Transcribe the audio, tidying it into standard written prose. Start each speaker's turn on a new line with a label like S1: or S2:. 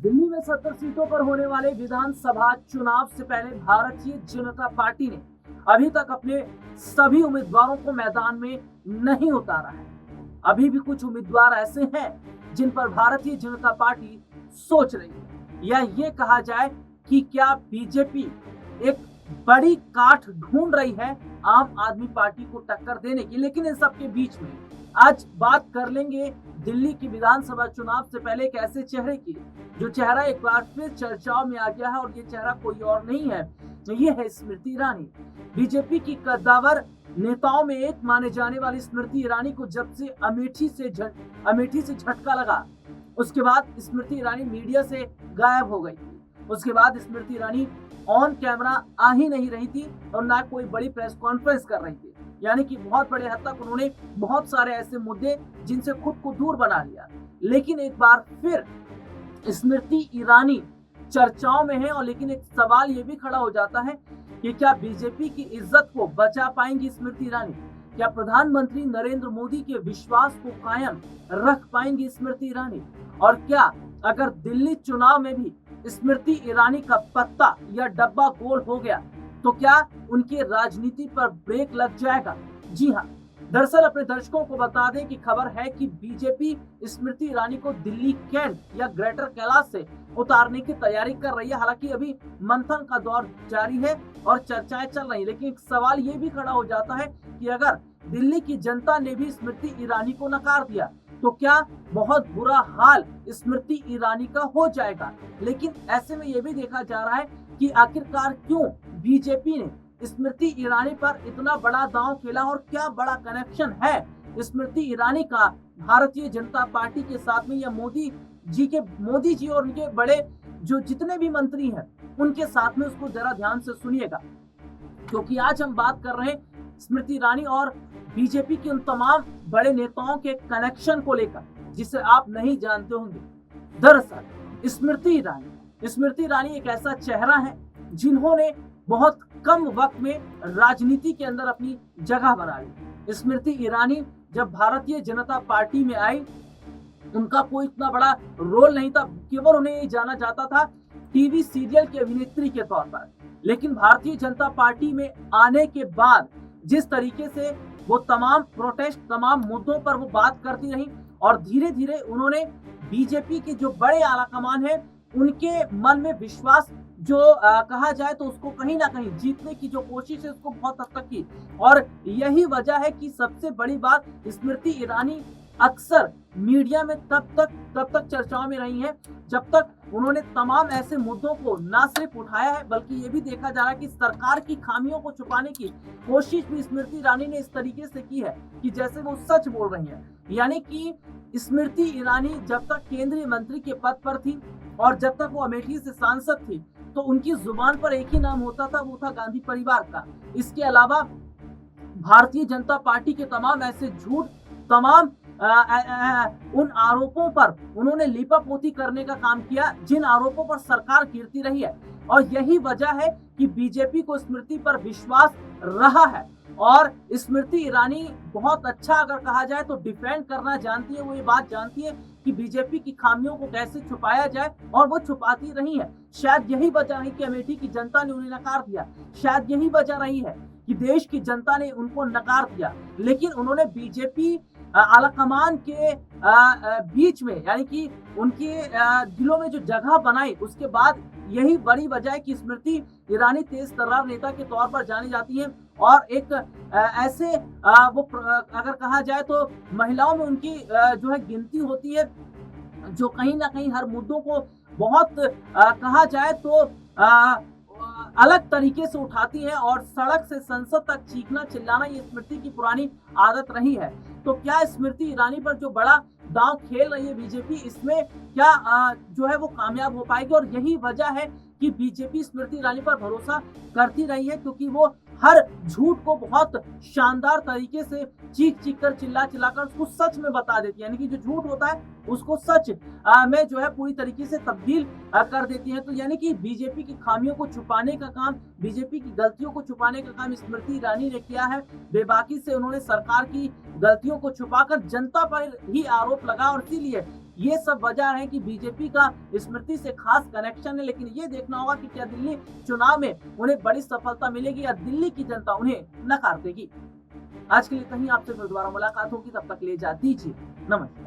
S1: दिल्ली में 70 सीटों पर होने वाले विधानसभा चुनाव से पहले भारतीय जनता पार्टी ने अभी तक अपने सभी उम्मीदवारों को मैदान में नहीं उतारा है। अभी भी कुछ उम्मीदवार ऐसे हैं जिन पर भारतीय जनता पार्टी सोच रही है, या ये कहा जाए कि क्या बीजेपी एक बड़ी काठ ढूंढ रही है आम आदमी पार्टी को टक्कर देने की। लेकिन इन सबके बीच में आज बात कर लेंगे दिल्ली की विधानसभा चुनाव से पहले एक ऐसे चेहरे की जो चेहरा एक बार फिर चर्चाओं में आ गया है, और ये चेहरा कोई और नहीं है, ये है स्मृति ईरानी। बीजेपी की कद्दावर नेताओं में एक माने जाने वाली स्मृति ईरानी को जब से अमेठी से झटका लगा, उसके बाद स्मृति ईरानी मीडिया से गायब हो गई थी। उसके बाद स्मृति ईरानी ऑन कैमरा आ ही नहीं रही थी और ना कोई बड़ी प्रेस कॉन्फ्रेंस कर रही थी। यानी कि बहुत बड़े हद तक उन्होंने बहुत सारे ऐसे मुद्दे जिनसे खुद को दूर बना लिया। लेकिन एक बार फिर स्मृति ईरानी चर्चाओं में है, और लेकिन एक सवाल ये भी खड़ा हो जाता है कि क्या बीजेपी की इज्जत को बचा पाएंगी स्मृति ईरानी? क्या प्रधानमंत्री नरेंद्र मोदी के विश्वास को कायम रख पाएंगी स्मृति ईरानी? और क्या अगर दिल्ली चुनाव में भी स्मृति ईरानी का पत्ता या डब्बा गोल हो गया तो क्या उनकी राजनीति पर ब्रेक लग जाएगा? जी हाँ, दरअसल अपने दर्शकों को बता दें कि खबर है कि बीजेपी स्मृति ईरानी को दिल्ली कैंट या ग्रेटर कैलाश से उतारने की तैयारी कर रही है। हालांकि अभी मंथन का दौर जारी है और चर्चाएं चल रही, लेकिन एक सवाल ये भी खड़ा हो जाता है कि अगर दिल्ली की जनता ने भी स्मृति ईरानी को नकार दिया तो क्या बहुत बुरा हाल स्मृति ईरानी का हो जाएगा। लेकिन ऐसे में यह भी देखा जा रहा है कि आखिरकार क्यों बीजेपी ने स्मृति ईरानी पर इतना बड़ा दांव खेला, और क्या बड़ा कनेक्शन है स्मृति ईरानी का भारतीय जनता पार्टी के साथ में, या मोदी जी और उनके बड़े जो जितने भी मंत्री हैं उनके साथ में। उसको जरा ध्यान से सुनिएगा, क्योंकि आज हम बात कर रहे हैं स्मृति ईरानी और बीजेपी के उन तमाम बड़े नेताओं के कनेक्शन को लेकर जिसे आप नहीं जानते होंगे। दरअसल स्मृति ईरानी एक ऐसा चेहरा है जिन्होंने बहुत कम वक्त में राजनीति के अंदर अपनी जगह बना ली। स्मृति ईरानी जब भारतीय जनता पार्टी में आई, उनका कोई इतना बड़ा रोल नहीं था, केवल उन्हें ये जाना जाता था टीवी सीरियल की अभिनेत्री के तौर पर। लेकिन भारतीय जनता पार्टी में आने के बाद जिस तरीके से वो तमाम प्रोटेस्ट, तमाम मुद्दों पर वो बात करती रही, और धीरे धीरे उन्होंने बीजेपी के जो बड़े आला कमान है उनके मन में विश्वास जो कहा जाए तो उसको कहीं ना कहीं जीतने की जो कोशिश है उसको बहुत हद तक की। और यही वजह है कि सबसे बड़ी बात, स्मृति ईरानी अक्सर मीडिया में तब तक चर्चाओं में रही हैं जब तक उन्होंने तमाम ऐसे मुद्दों को ना सिर्फ उठाया है, बल्कि ये भी देखा जा रहा है कि सरकार की खामियों को छुपाने की कोशिश भी स्मृति ईरानी ने इस तरीके से की है कि जैसे वो सच बोल रही है। यानी कि स्मृति ईरानी जब तक केंद्रीय मंत्री के पद पर थी और जब तक वो अमेठी से सांसद थी तो उनकी जुबान पर एक ही नाम होता था, वो था गांधी परिवार का। इसके अलावा भारतीय जनता पार्टी के तमाम ऐसे झूठ, तमाम उन आरोपों पर उन्होंने लीपापोती करने का काम किया जिन आरोपों पर सरकार गिरती रही है। और यही वजह है कि बीजेपी को स्मृति पर विश्वास रहा है, और स्मृति ईरानी बहुत अच्छा अगर कहा जाए तो डिफेंड करना जानती है। वो ये बात जानती है कि बीजेपी की खामियों को कैसे छुपाया जाए, और वो छुपाती रही है। शायद यही वजह है कि अमेठी की जनता ने उन्हें नकार दिया, शायद यही वजह रही है कि देश की जनता ने उनको नकार दिया। लेकिन उन्होंने बीजेपी आलाकमान के बीच में, यानी कि उनके दिलों में जो जगह बनाई, उसके बाद यही बड़ी वजह है कि स्मृति ईरानी तेज तर्रार नेता के तौर पर जानी जाती हैं। और एक ऐसे वो अगर कहा जाए तो महिलाओं में उनकी जो है गिनती होती है जो कहीं ना कहीं हर मुद्दों को बहुत कहा जाए तो अलग तरीके से उठाती है, और सड़क से संसद तक चीखना चिल्लाना ये स्मृति की पुरानी आदत रही है। तो क्या स्मृति ईरानी पर जो बड़ा दांव खेल रही है बीजेपी, इसमें क्या जो है वो कामयाब हो पाएगी? और यही वजह है कि बीजेपी स्मृति ईरानी पर भरोसा करती रही है, क्योंकि वो हर झूठ को बहुत शानदार तरीके से चीख कर चिल्ला कर उसको सच में बता देती है। यानी कि जो झूठ होता है उसको सच में जो है पूरी तरीके से तब्दील कर देती है। तो यानी कि बीजेपी की खामियों को छुपाने का काम, बीजेपी की गलतियों को छुपाने का काम स्मृति ईरानी ने किया है। बेबाकी से उन्होंने सरकार की गलतियों को छुपाकर जनता पर ही आरोप लगा, और इसीलिए ये सब वजह है कि बीजेपी का स्मृति से खास कनेक्शन है, लेकिन ये देखना होगा कि क्या दिल्ली चुनाव में उन्हें बड़ी सफलता मिलेगी या दिल्ली की जनता उन्हें नकार देगी। आज के लिए इतना ही, आपसे फिर दोबारा मुलाकात होगी, तब तक ले जा दीजिए, नमस्कार।